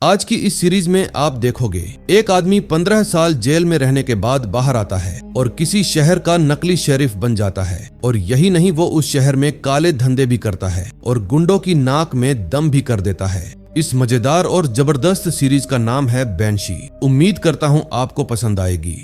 आज की इस सीरीज में आप देखोगे एक आदमी 15 साल जेल में रहने के बाद बाहर आता है और किसी शहर का नकली शेरिफ बन जाता है। और यही नहीं, वो उस शहर में काले धंधे भी करता है और गुंडों की नाक में दम भी कर देता है। इस मजेदार और जबरदस्त सीरीज का नाम है बैंशी। उम्मीद करता हूँ आपको पसंद आएगी।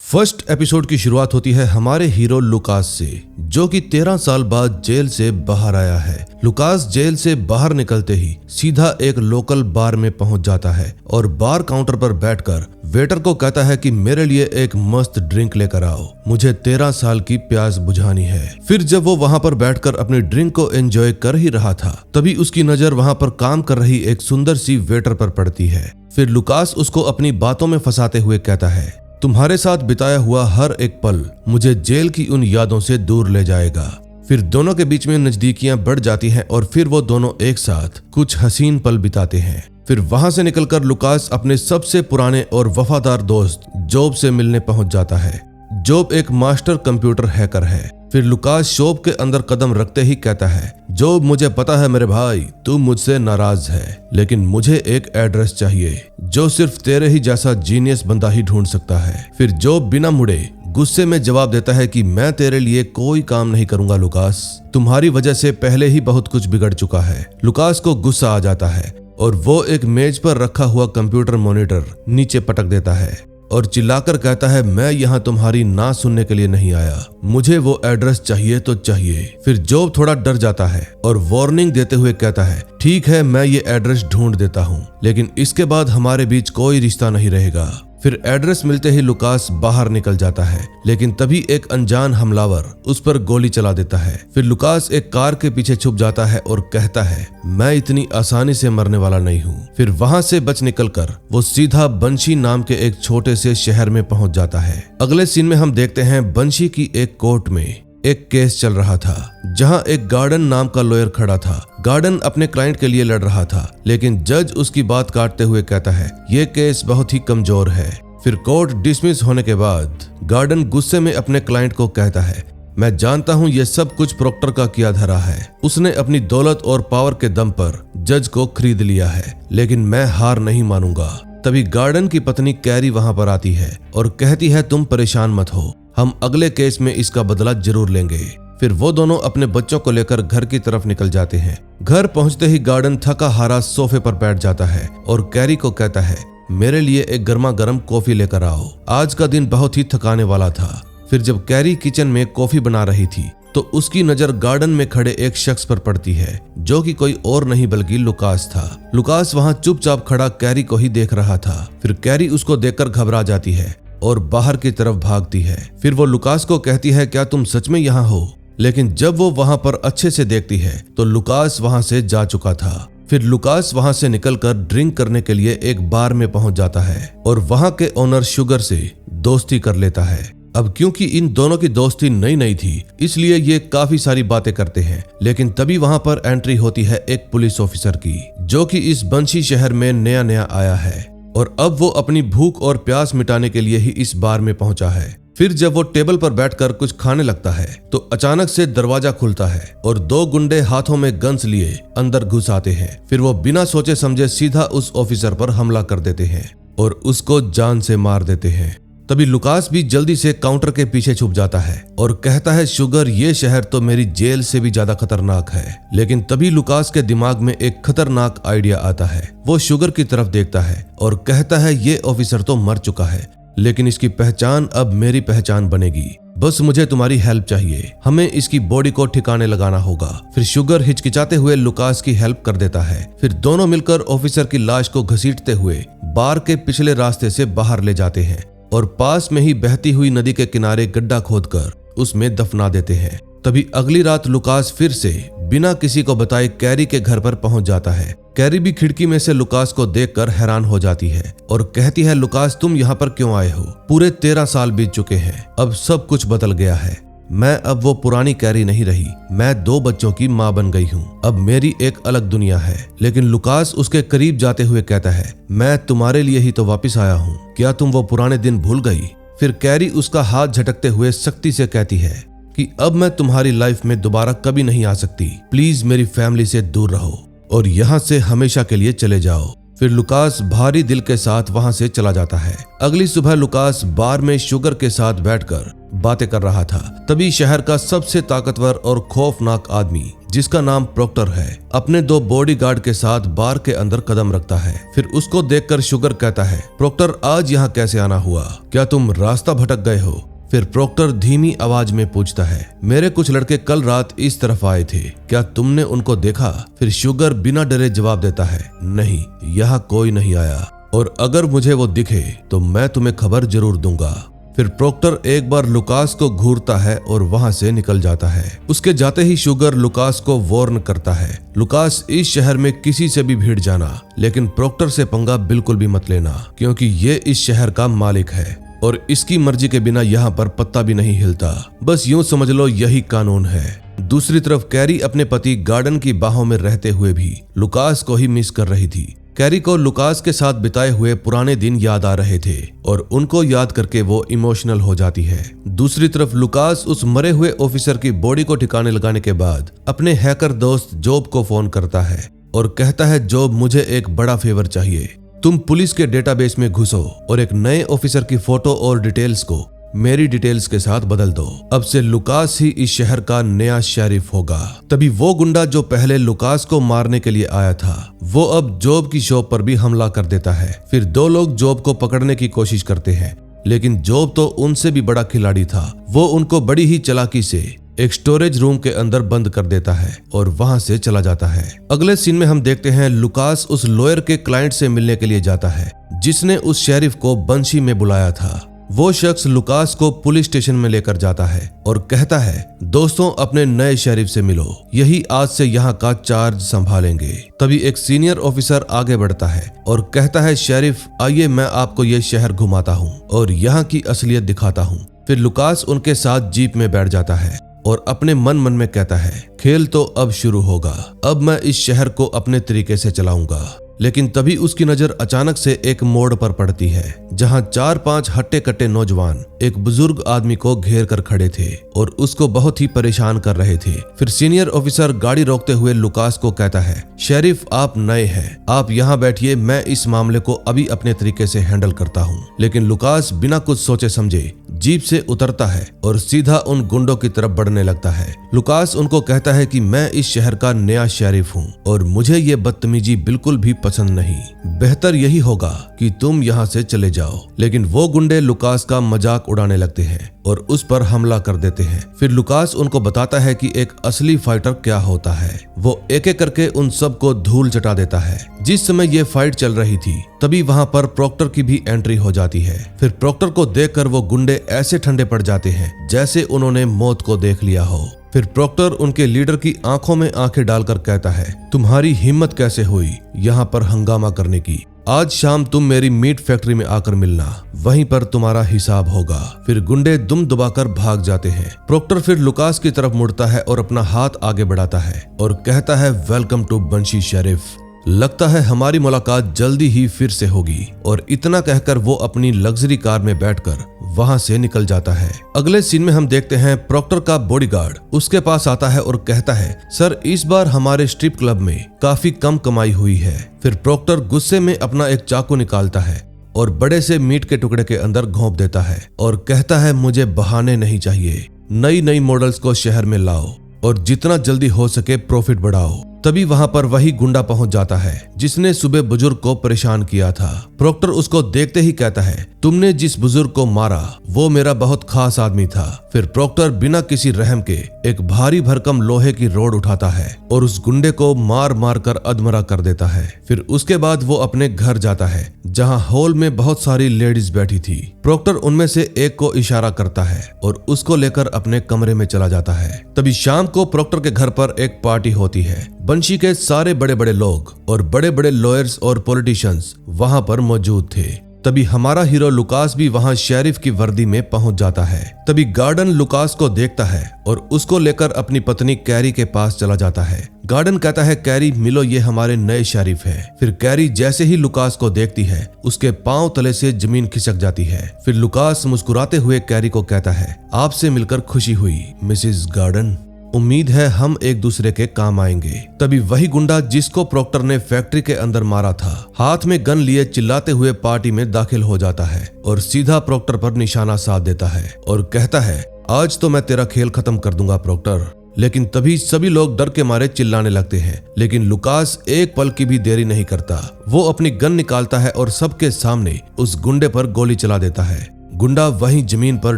फर्स्ट एपिसोड की शुरुआत होती है हमारे हीरो लुकास से, जो कि 13 साल बाद जेल से बाहर आया है। लुकास जेल से बाहर निकलते ही सीधा एक लोकल बार में पहुंच जाता है और बार काउंटर पर बैठकर वेटर को कहता है कि मेरे लिए एक मस्त ड्रिंक लेकर आओ, मुझे 13 साल की प्यास बुझानी है। फिर जब वो वहां पर बैठकर अपनी ड्रिंक को एंजॉय कर ही रहा था, तभी उसकी नजर वहां पर काम कर रही एक सुंदर सी वेटर पर पड़ती है। फिर लुकास उसको अपनी बातों में फंसाते हुए कहता है, तुम्हारे साथ बिताया हुआ हर एक पल मुझे जेल की उन यादों से दूर ले जाएगा। फिर दोनों के बीच में नजदीकियां बढ़ जाती हैं और फिर वो दोनों एक साथ कुछ हसीन पल बिताते हैं। फिर वहां से निकलकर लुकास अपने सबसे पुराने और वफादार दोस्त जॉब से मिलने पहुंच जाता है। जॉब एक मास्टर कंप्यूटर हैकर है। फिर लुकास शॉप के अंदर कदम रखते ही कहता है, जॉब मुझे पता है मेरे भाई तू मुझसे नाराज है, लेकिन मुझे एक एड्रेस चाहिए जो सिर्फ तेरे ही जैसा जीनियस बंदा ही ढूंढ सकता है। फिर जॉब बिना मुड़े गुस्से में जवाब देता है कि मैं तेरे लिए कोई काम नहीं करूंगा लुकास, तुम्हारी वजह से पहले ही बहुत कुछ बिगड़ चुका है। लुकास को गुस्सा आ जाता है और वो एक मेज पर रखा हुआ कंप्यूटर मॉनिटर नीचे पटक देता है और चिल्लाकर कहता है, मैं यहाँ तुम्हारी ना सुनने के लिए नहीं आया, मुझे वो एड्रेस चाहिए तो चाहिए। फिर जॉब थोड़ा डर जाता है और वार्निंग देते हुए कहता है, ठीक है मैं ये एड्रेस ढूंढ देता हूँ, लेकिन इसके बाद हमारे बीच कोई रिश्ता नहीं रहेगा। फिर एड्रेस मिलते ही लुकास बाहर निकल जाता है, लेकिन तभी एक अनजान हमलावर उस पर गोली चला देता है। फिर लुकास एक कार के पीछे छुप जाता है और कहता है, मैं इतनी आसानी से मरने वाला नहीं हूँ। फिर वहां से बच निकलकर वो सीधा बंशी नाम के एक छोटे से शहर में पहुंच जाता है। अगले सीन में हम देखते हैं बंशी की एक कोर्ट में एक केस चल रहा था, जहां एक गार्डन नाम का लॉयर खड़ा था। गार्डन अपने क्लाइंट के लिए लड़ रहा था, लेकिन जज उसकी बात काटते हुए कहता है, ये केस बहुत ही कमजोर है। फिर कोर्ट डिसमिस होने के बाद गार्डन गुस्से में अपने क्लाइंट को कहता है, मैं जानता हूं ये सब कुछ प्रोक्टर का किया धरा है, उसने अपनी दौलत और पावर के दम पर जज को खरीद लिया है, लेकिन मैं हार नहीं मानूंगा। तभी गार्डन की पत्नी कैरी वहां पर आती है और कहती है, तुम परेशान मत हो, हम अगले केस में इसका बदला जरूर लेंगे। फिर वो दोनों अपने बच्चों को लेकर घर की तरफ निकल जाते हैं। घर पहुंचते ही गार्डन थका हारा सोफे पर बैठ जाता है और कैरी को कहता है, मेरे लिए एक गर्मा गर्म कॉफी लेकर आओ, आज का दिन बहुत ही थकाने वाला था। फिर जब कैरी किचन में कॉफी बना रही थी तो उसकी नजर गार्डन में खड़े एक शख्स पर पड़ती है, जो कि कोई और नहीं बल्कि लुकास था। लुकास वहां चुपचाप खड़ा कैरी को ही देख रहा था। फिर कैरी उसको देखकर घबरा जाती है और बाहर की तरफ भागती है। फिर वो लुकास को कहती है, क्या तुम सच में यहाँ हो? लेकिन जब वो वहां पर अच्छे से देखती है तो लुकास वहां से जा चुका था। फिर लुकास वहां से निकलकर ड्रिंक करने के लिए एक बार में पहुंच जाता है और वहां के ओनर शुगर से दोस्ती कर लेता है। अब क्योंकि इन दोनों की दोस्ती नई नई थी, इसलिए ये काफी सारी बातें करते हैं। लेकिन तभी वहां पर एंट्री होती है एक पुलिस ऑफिसर की, जो कि इस बंशी शहर में नया नया आया है और अब वो अपनी भूख और प्यास मिटाने के लिए ही इस बार में पहुंचा है। फिर जब वो टेबल पर बैठकर कुछ खाने लगता है तो अचानक से दरवाजा खुलता है और दो गुंडे हाथों में गन्स लिए अंदर घुस आते हैं। फिर वो बिना सोचे समझे सीधा उस ऑफिसर पर हमला कर देते हैं और उसको जान से मार देते हैं। तभी लुकास भी जल्दी से काउंटर के पीछे छुप जाता है और कहता है, शुगर ये शहर तो मेरी जेल से भी ज्यादा खतरनाक है। लेकिन तभी लुकास के दिमाग में एक खतरनाक आइडिया आता है। वो शुगर की तरफ देखता है और कहता है, ये ऑफिसर तो मर चुका है, लेकिन इसकी पहचान अब मेरी पहचान बनेगी, बस मुझे तुम्हारी हेल्प चाहिए, हमें इसकी बॉडी को ठिकाने लगाना होगा। फिर शुगर हिचकिचाते हुए लुकास की हेल्प कर देता है। फिर दोनों मिलकर ऑफिसर की लाश को घसीटते हुए बार के पिछले रास्ते से बाहर ले जाते हैं और पास में ही बहती हुई नदी के किनारे गड्ढा खोदकर उसमें दफना देते हैं। तभी अगली रात लुकास फिर से बिना किसी को बताए कैरी के घर पर पहुंच जाता है। कैरी भी खिड़की में से लुकास को देखकर हैरान हो जाती है और कहती है, लुकास तुम यहाँ पर क्यों आए हो? पूरे 13 साल बीत चुके हैं, अब सब कुछ बदल गया है, मैं अब वो पुरानी कैरी नहीं रही, मैं 2 बच्चों की माँ बन गई हूँ, अब मेरी एक अलग दुनिया है। लेकिन लुकास उसके करीब जाते हुए कहता है, मैं तुम्हारे लिए ही तो वापस आया हूँ, क्या तुम वो पुराने दिन भूल गई? फिर कैरी उसका हाथ झटकते हुए सख्ती से कहती है कि अब मैं तुम्हारी लाइफ में दोबारा कभी नहीं आ सकती, प्लीज मेरी फैमिली से दूर रहो और यहाँ से हमेशा के लिए चले जाओ। फिर लुकास भारी दिल के साथ वहां से चला जाता है। अगली सुबह लुकास बार में शुगर के साथ बैठकर बातें कर रहा था। तभी शहर का सबसे ताकतवर और खौफनाक आदमी, जिसका नाम प्रोक्टर है, अपने 2 बॉडीगार्ड के साथ बार के अंदर कदम रखता है। फिर उसको देखकर शुगर कहता है, प्रोक्टर आज यहाँ कैसे आना हुआ? क्या तुम रास्ता भटक गए हो? फिर प्रोक्टर धीमी आवाज में पूछता है, मेरे कुछ लड़के कल रात इस तरफ आए थे, क्या तुमने उनको देखा? फिर शुगर बिना डरे जवाब देता है, नहीं, यहाँ कोई नहीं आया, और अगर मुझे वो दिखे तो मैं तुम्हें खबर जरूर दूंगा। फिर प्रोक्टर एक बार लुकास को घूरता है और वहां से निकल जाता है। उसके जाते ही शुगर लुकास को वार्न करता है, लुकास इस शहर में किसी से भी भिड़ जाना, लेकिन प्रोक्टर से पंगा बिल्कुल भी मत लेना, क्योंकि ये इस शहर का मालिक है और इसकी मर्जी के बिना यहाँ पर पत्ता भी नहीं हिलता। बस यूं समझ लो यही कानून है। दूसरी तरफ कैरी अपने पति गार्डन की बाहों में रहते हुए भी लुकास को ही मिस कर रही थी। कैरी को लुकास के साथ बिताए हुए पुराने दिन याद आ रहे थे और उनको याद करके वो इमोशनल हो जाती है। दूसरी तरफ लुकास उस मरे हुए ऑफिसर की बॉडी को ठिकाने लगाने के बाद अपने हैकर दोस्त जॉब को फोन करता है और कहता है, जॉब मुझे एक बड़ा फेवर चाहिए, तुम पुलिस के डेटाबेस में घुसो और एक नए ऑफिसर की फोटो और डिटेल्स को मेरी डिटेल्स के साथ बदल दो। अब से लुकास ही इस शहर का नया शेरिफ होगा। तभी वो गुंडा जो पहले लुकास को मारने के लिए आया था, वो अब जॉब की शॉप पर भी हमला कर देता है। फिर 2 लोग जॉब को पकड़ने की कोशिश करते हैं, लेकिन जॉब तो उनसे भी बड़ा खिलाड़ी था। वो उनको बड़ी ही चालाकी से एक स्टोरेज रूम के अंदर बंद कर देता है और वहां से चला जाता है। अगले सीन में हम देखते हैं लुकास उस लॉयर के क्लाइंट से मिलने के लिए जाता है, जिसने उस शेरिफ को बंशी में बुलाया था। वो शख्स लुकास को पुलिस स्टेशन में लेकर जाता है और कहता है, दोस्तों अपने नए शेरिफ से मिलो, यही आज से यहाँ का चार्ज संभालेंगे। तभी एक सीनियर ऑफिसर आगे बढ़ता है और कहता है, शेरिफ आइए मैं आपको ये शहर घुमाता हूँ और यहाँ की असलियत दिखाता हूँ। फिर लुकास उनके साथ जीप में बैठ जाता है और अपने मन में कहता है, खेल तो अब शुरू होगा, अब मैं इस शहर को अपने तरीके से चलाऊंगा। लेकिन तभी उसकी नजर अचानक से एक मोड़ पर पड़ती है, जहां 4-5 हट्टे कट्टे नौजवान एक बुजुर्ग आदमी को घेर कर खड़े थे और उसको बहुत ही परेशान कर रहे थे। फिर सीनियर ऑफिसर गाड़ी रोकते हुए लुकास को कहता है, शेरिफ आप नए हैं, आप यहाँ बैठिए, मैं इस मामले को अभी अपने तरीके से हैंडल करता हूँ। लेकिन लुकास बिना कुछ सोचे समझे जीप से उतरता है और सीधा उन गुंडों की तरफ बढ़ने लगता है। लुकास उनको कहता है कि मैं इस शहर का नया शेरिफ हूँ और मुझे ये बदतमीजी बिल्कुल भी पसंद नहीं, बेहतर यही होगा कि तुम यहाँ से चले जाओ। लेकिन वो गुंडे लुकास का मजाक उड़ाने लगते हैं और उस पर हमला कर देते हैं। फिर लुकास उनको बताता है कि एक असली फाइटर क्या होता है। वो एक एक करके उन सबको धूल चटा देता है। जिस समय ये फाइट चल रही थी, तभी वहां पर प्रोक्टर की भी एंट्री हो जाती है। फिर प्रोक्टर को देखकर वो गुंडे ऐसे ठंडे पड़ जाते हैं जैसे उन्होंने मौत को देख लिया हो। फिर प्रोक्टर उनके लीडर की आंखों में आंखें डालकर कहता है, तुम्हारी हिम्मत कैसे हुई यहाँ पर हंगामा करने की? आज शाम तुम मेरी मीट फैक्ट्री में आकर मिलना, वहीं पर तुम्हारा हिसाब होगा। फिर गुंडे दुम दबाकर भाग जाते हैं। प्रोक्टर फिर लुकास की तरफ मुड़ता है और अपना हाथ आगे बढ़ाता है और कहता है, वेलकम टू बंशी शेरिफ, लगता है हमारी मुलाकात जल्दी ही फिर से होगी। और इतना कहकर वो अपनी लग्जरी कार में बैठकर वहां से निकल जाता है। अगले सीन में हम देखते हैं प्रोक्टर का बॉडीगार्ड उसके पास आता है और कहता है, सर इस बार हमारे स्ट्रिप क्लब में काफी कम कमाई हुई है। फिर प्रोक्टर गुस्से में अपना एक चाकू निकालता है और बड़े से मीट के टुकड़े के अंदर घोंप देता है और कहता है, मुझे बहाने नहीं चाहिए, नई नई मॉडल्स को शहर में लाओ और जितना जल्दी हो सके प्रॉफिट बढ़ाओ। तभी वहां पर वही गुंडा पहुंच जाता है जिसने सुबह बुजुर्ग को परेशान किया था। प्रोक्टर उसको देखते ही कहता है, तुमने जिस बुजुर्ग को मारा वो मेरा बहुत खास आदमी था। फिर प्रोक्टर बिना किसी रहम के एक भारी भरकम लोहे की रोड उठाता है और उस गुंडे को मार मार कर अधमरा कर देता है। फिर उसके बाद वो अपने घर जाता है जहां हॉल में बहुत सारी लेडीज बैठी थी। प्रोक्टर उनमें से एक को इशारा करता है और उसको लेकर अपने कमरे में चला जाता है। तभी शाम को प्रोक्टर के घर पर एक पार्टी होती है। बंशी के सारे बड़े बड़े लोग और बड़े बड़े लॉयर्स और पॉलिटिशियंस वहां पर मौजूद थे। तभी हमारा हीरो लुकास भी वहां शेरिफ की वर्दी में पहुंच जाता है। तभी गार्डन लुकास को देखता है और उसको लेकर अपनी पत्नी कैरी के पास चला जाता है, गार्डन कहता है कैरी मिलो, ये हमारे नए शेरिफ है। फिर कैरी जैसे ही लुकास को देखती है उसके पांव तले से जमीन खिसक जाती है। फिर लुकास मुस्कुराते हुए कैरी को कहता है आपसे मिलकर खुशी हुई मिसेस गार्डन, उम्मीद है हम एक दूसरे के काम आएंगे। तभी वही गुंडा जिसको प्रोक्टर ने फैक्ट्री के अंदर मारा था हाथ में गन लिए चिल्लाते हुए पार्टी में दाखिल हो जाता है और सीधा प्रोक्टर पर निशाना साध देता है और कहता है आज तो मैं तेरा खेल खत्म कर दूंगा प्रोक्टर। लेकिन तभी सभी लोग डर के मारे चिल्लाने लगते हैं, लेकिन लुकास एक पल की भी देरी नहीं करता। वो अपनी गन निकालता है और सबके सामने उस गुंडे पर गोली चला देता है। गुंडा वहीं जमीन पर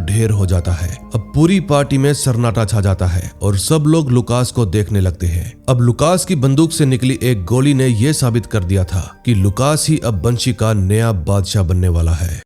ढेर हो जाता है। अब पूरी पार्टी में सन्नाटा छा जाता है और सब लोग लुकास को देखने लगते हैं। अब लुकास की बंदूक से निकली एक गोली ने यह साबित कर दिया था कि लुकास ही अब बंशी का नया बादशाह बनने वाला है।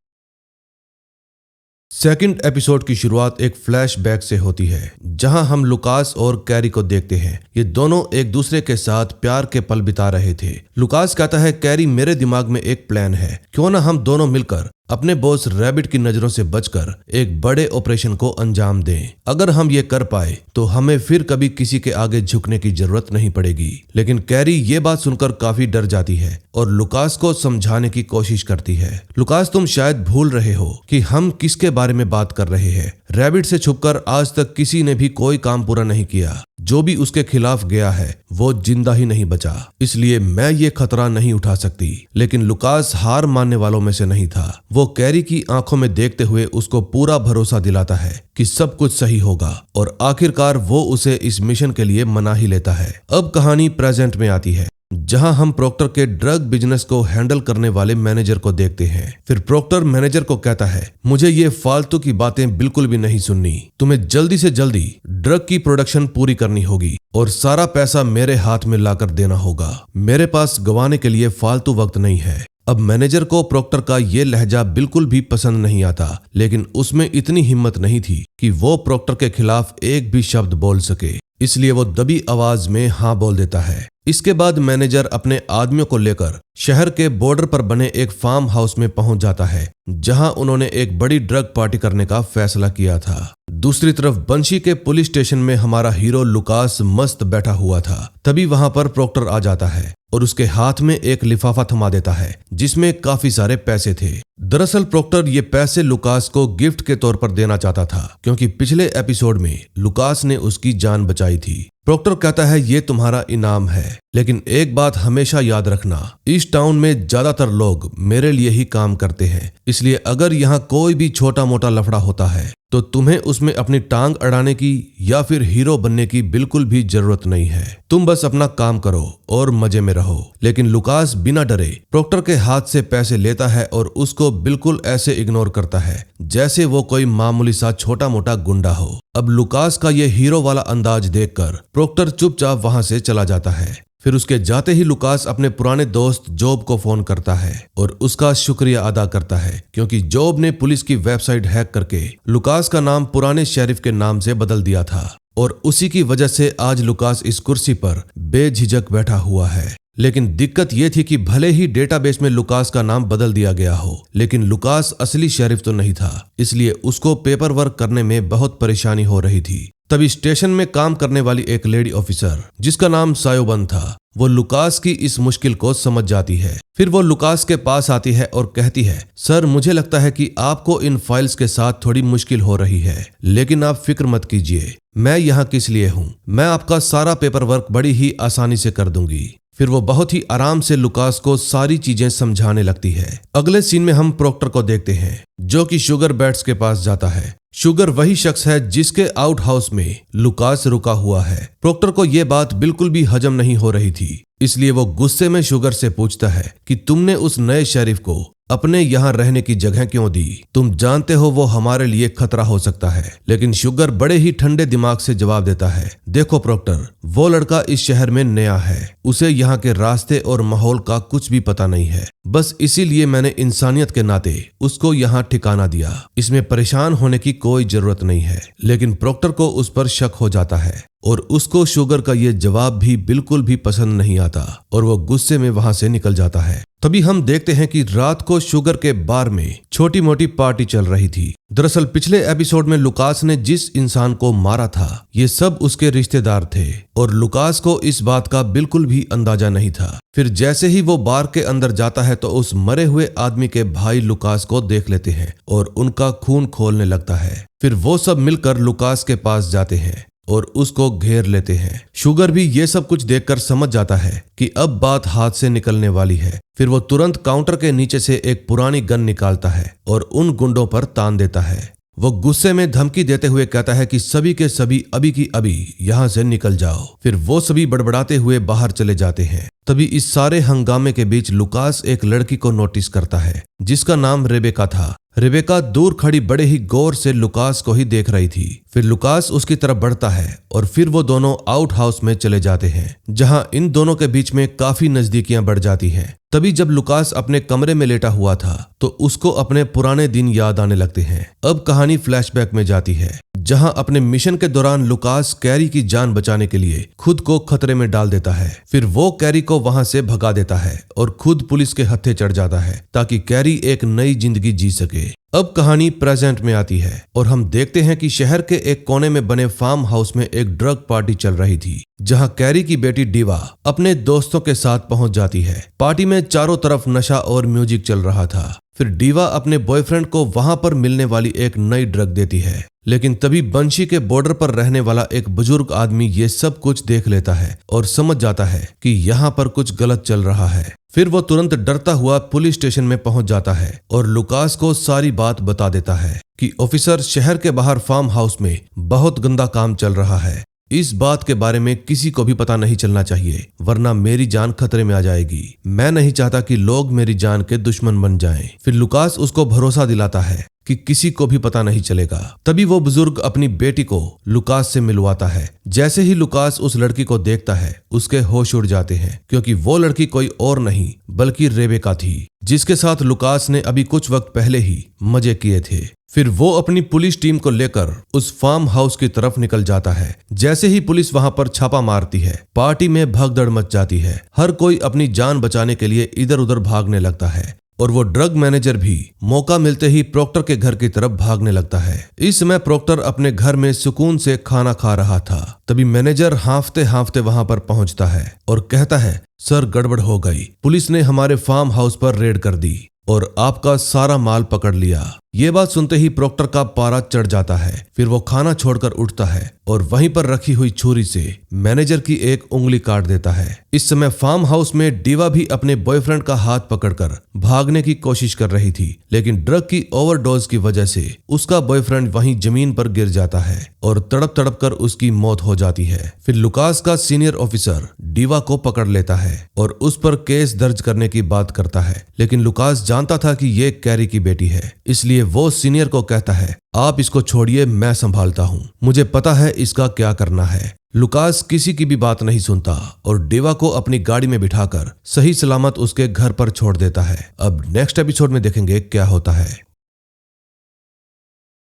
सेकंड एपिसोड की शुरुआत एक फ्लैशबैक से होती है जहां हम लुकास और कैरी को देखते हैं। ये दोनों एक दूसरे के साथ प्यार के पल बिता रहे थे। लुकास कहता है कैरी मेरे दिमाग में एक प्लान है, क्यों ना हम दोनों मिलकर अपने बॉस रैबिट की नजरों से बचकर एक बड़े ऑपरेशन को अंजाम दें। अगर हम ये कर पाए तो हमें फिर कभी किसी के आगे झुकने की जरूरत नहीं पड़ेगी। लेकिन कैरी ये बात सुनकर काफी डर जाती है और लुकास को समझाने की कोशिश करती है। लुकास तुम शायद भूल रहे हो कि हम किसके बारे में बात कर रहे हैं। रैबिट से छुपकर आज तक किसी ने भी कोई काम पूरा नहीं किया। जो भी उसके खिलाफ गया है वो जिंदा ही नहीं बचा, इसलिए मैं ये खतरा नहीं उठा सकती। लेकिन लुकास हार मानने वालों में से नहीं था। वो कैरी की आंखों में देखते हुए उसको पूरा भरोसा दिलाता है कि सब कुछ सही होगा और आखिरकार वो उसे इस मिशन के लिए मना ही लेता है। अब कहानी प्रेजेंट में आती है जहां हम प्रोक्टर के ड्रग बिजनेस को हैंडल करने वाले मैनेजर को देखते हैं। फिर प्रोक्टर मैनेजर को कहता है मुझे ये फालतू की बातें बिल्कुल भी नहीं सुननी। तुम्हें जल्दी से जल्दी ड्रग की प्रोडक्शन पूरी करनी होगी और सारा पैसा मेरे हाथ में लाकर देना होगा। मेरे पास गंवाने के लिए फालतू वक्त नहीं है। अब मैनेजर को प्रोक्टर का ये लहजा बिल्कुल भी पसंद नहीं आता, लेकिन उसमें इतनी हिम्मत नहीं थी कि वो प्रोक्टर के खिलाफ एक भी शब्द बोल सके, इसलिए वो दबी आवाज में हाँ बोल देता है। इसके बाद मैनेजर अपने आदमियों को लेकर शहर के बॉर्डर पर बने एक फार्म हाउस में पहुंच जाता है जहां उन्होंने एक बड़ी ड्रग पार्टी करने का फैसला किया था। दूसरी तरफ बंशी के पुलिस स्टेशन में हमारा हीरो लुकास मस्त बैठा हुआ था। तभी वहां पर प्रोक्टर आ जाता है और उसके हाथ में एक लिफाफा थमा देता है जिसमें काफी सारे पैसे थे। दरअसल प्रोक्टर ये पैसे लुकास को गिफ्ट के तौर पर देना चाहता था, क्योंकि पिछले एपिसोड में लुकास ने उसकी जान बचाई थी। प्रोक्टर कहता है ये तुम्हारा इनाम है, लेकिन एक बात हमेशा याद रखना, इस टाउन में ज्यादातर लोग मेरे लिए ही काम करते हैं, इसलिए अगर यहाँ कोई भी छोटा मोटा लफड़ा होता है तो तुम्हें उसमें अपनी टांग अड़ाने की या फिर हीरो बनने की बिल्कुल भी जरूरत नहीं है। तुम बस अपना काम करो और मजे में रहो। लेकिन लुकास बिना डरे प्रोक्टर के हाथ से पैसे लेता है और उसको बिल्कुल ऐसे इग्नोर करता है जैसे वो कोई मामूली सा छोटा मोटा गुंडा हो। अब लुकास का ये हीरो वाला अंदाज देखकर प्रोक्टर चुपचाप वहां से चला जाता है। फिर उसके जाते ही लुकास अपने पुराने दोस्त जॉब को फोन करता है और उसका शुक्रिया अदा करता है, क्योंकि जॉब ने पुलिस की वेबसाइट हैक करके लुकास का नाम पुराने शेरिफ के नाम से बदल दिया था और उसी की वजह से आज लुकास इस कुर्सी पर बेझिझक बैठा हुआ है। लेकिन दिक्कत ये थी कि भले ही डेटाबेस में लुकास का नाम बदल दिया गया हो, लेकिन लुकास असली शेरिफ तो नहीं था, इसलिए उसको पेपर वर्क करने में बहुत परेशानी हो रही थी। तभी स्टेशन में काम करने वाली एक लेडी ऑफिसर जिसका नाम सायोबन था, वो लुकास की इस मुश्किल को समझ जाती है। फिर वो लुकास के पास आती है और कहती है सर, मुझे लगता है कि आपको इन फाइल्स के साथ थोड़ी मुश्किल हो रही है, लेकिन आप फिक्र मत कीजिए, मैं यहाँ किस लिए हूँ, मैं आपका सारा पेपर वर्क बड़ी ही आसानी से कर दूंगी। फिर वो बहुत ही आराम से लुकास को सारी चीजें समझाने लगती है। अगले सीन में हम प्रोक्टर को देखते हैं जो कि शुगर बैट्स के पास जाता है। शुगर वही शख्स है जिसके आउट हाउस में लुकास रुका हुआ है। प्रोक्टर को यह बात बिल्कुल भी हजम नहीं हो रही थी, इसलिए वो गुस्से में शुगर से पूछता है कि तुमने उस नए शेरिफ को अपने यहाँ रहने की जगह क्यों दी? तुम जानते हो वो हमारे लिए खतरा हो सकता है। लेकिन शुगर बड़े ही ठंडे दिमाग से जवाब देता है, देखो प्रोक्टर, वो लड़का इस शहर में नया है, उसे यहाँ के रास्ते और माहौल का कुछ भी पता नहीं है, बस इसीलिए मैंने इंसानियत के नाते उसको यहाँ ठिकाना दिया। इसमें परेशान होने की कोई जरूरत नहीं है। लेकिन प्रोक्टर को उस पर शक हो जाता है और उसको शुगर का ये जवाब भी बिल्कुल भी पसंद नहीं आता और वो गुस्से में वहां से निकल जाता है। तभी हम देखते हैं कि रात को शुगर के बार में छोटी मोटी पार्टी चल रही थी। दरअसल पिछले एपिसोड में लुकास ने जिस इंसान को मारा था ये सब उसके रिश्तेदार थे और लुकास को इस बात का बिल्कुल भी अंदाजा नहीं था। फिर जैसे ही वो बार के अंदर जाता है तो उस मरे हुए आदमी के भाई लुकास को देख लेते हैं और उनका खून खोलने लगता है। फिर वो सब मिलकर लुकास के पास जाते हैं और उसको घेर लेते हैं। शुगर भी ये सब कुछ देखकर समझ जाता है कि अब बात हाथ से निकलने वाली है। फिर वो तुरंत काउंटर के नीचे से एक पुरानी गन निकालता है और उन गुंडों पर तान देता है। वो गुस्से में धमकी देते हुए कहता है कि सभी के सभी अभी की अभी यहाँ से निकल जाओ। फिर वो सभी बड़बड़ाते हुए बाहर चले जाते हैं। तभी इस सारे हंगामे के बीच लुकास एक लड़की को नोटिस करता है जिसका नाम रेबेका था। रेबेका दूर खड़ी बड़े ही गौर से लुकास को ही देख रही थी। फिर लुकास उसकी तरफ बढ़ता है और फिर वो दोनों आउट हाउस में चले जाते हैं जहां इन दोनों के बीच में काफी नजदीकियां बढ़ जाती हैं। तभी जब लुकास अपने कमरे में लेटा हुआ था तो उसको अपने पुराने दिन याद आने लगते हैं। अब कहानी फ्लैशबैक में जाती है जहां अपने मिशन के दौरान लुकास कैरी की जान बचाने के लिए खुद को खतरे में डाल देता है। फिर वो कैरी को वहां से भगा देता है और खुद पुलिस के हत्थे चढ़ जाता है ताकि कैरी एक नई जिंदगी जी सके। अब कहानी प्रेजेंट में आती है और हम देखते हैं कि शहर के एक कोने में बने फार्म हाउस में एक ड्रग पार्टी चल रही थी जहां कैरी की बेटी डीवा अपने दोस्तों के साथ पहुंच जाती है। पार्टी में चारों तरफ नशा और म्यूजिक चल रहा था। फिर डीवा अपने बॉयफ्रेंड को वहां पर मिलने वाली एक नई ड्रग देती है, लेकिन तभी बंशी के बॉर्डर पर रहने वाला एक बुजुर्ग आदमी ये सब कुछ देख लेता है और समझ जाता है कि यहाँ पर कुछ गलत चल रहा है। फिर वो तुरंत डरता हुआ पुलिस स्टेशन में पहुंच जाता है और लुकास को सारी बात बता देता है कि ऑफिसर, शहर के बाहर फार्म हाउस में बहुत गंदा काम चल रहा है। इस बात के बारे में किसी को भी पता नहीं चलना चाहिए वरना मेरी जान खतरे में आ जाएगी। मैं नहीं चाहता कि लोग मेरी जान के दुश्मन बन जाएं। फिर लुकास उसको भरोसा दिलाता है कि किसी को भी पता नहीं चलेगा। तभी वो बुजुर्ग अपनी बेटी को लुकास से मिलवाता है। जैसे ही लुकास उस लड़की को देखता है उसके होश उड़ जाते हैं क्योंकि वो लड़की कोई और नहीं बल्कि रेबेका थी जिसके साथ लुकास ने अभी कुछ वक्त पहले ही मजे किए थे। फिर वो अपनी पुलिस टीम को लेकर उस फार्म हाउस की तरफ निकल जाता है। जैसे ही पुलिस वहां पर छापा मारती है पार्टी में भगदड़ मच जाती है। हर कोई अपनी जान बचाने के लिए इधर उधर भागने लगता है और वो ड्रग मैनेजर भी मौका मिलते ही प्रोक्टर के घर की तरफ भागने लगता है। इस समय प्रोक्टर अपने घर में सुकून से खाना खा रहा था। तभी मैनेजर हांफते हांफते वहां पर पहुंचता है और कहता है, सर गड़बड़ हो गई, पुलिस ने हमारे फार्म हाउस पर रेड कर दी और आपका सारा माल पकड़ लिया। ये बात सुनते ही प्रोक्टर का पारा चढ़ जाता है। फिर वो खाना छोड़कर उठता है और वहीं पर रखी हुई छुरी से मैनेजर की एक उंगली काट देता है। इस समय फार्म हाउस में डीवा भी अपने बॉयफ्रेंड का हाथ पकड़कर भागने की कोशिश कर रही थी, लेकिन ड्रग की ओवरडोज की वजह से उसका बॉयफ्रेंड वहीं जमीन पर गिर जाता है और तड़प तड़प कर उसकी मौत हो जाती है। फिर लुकास का सीनियर ऑफिसर डीवा को पकड़ लेता है और उस पर केस दर्ज करने की बात करता है, लेकिन लुकास जानता था कि ये कैरी की बेटी है, इसलिए वो सीनियर को कहता है, आप इसको छोड़िए, मैं संभालता हूँ, मुझे पता है इसका क्या करना है। लुकास किसी की भी बात नहीं सुनता और डीवा को अपनी गाड़ी में बिठाकर सही सलामत उसके घर पर छोड़ देता है। अब नेक्स्ट एपिसोड में देखेंगे क्या होता है।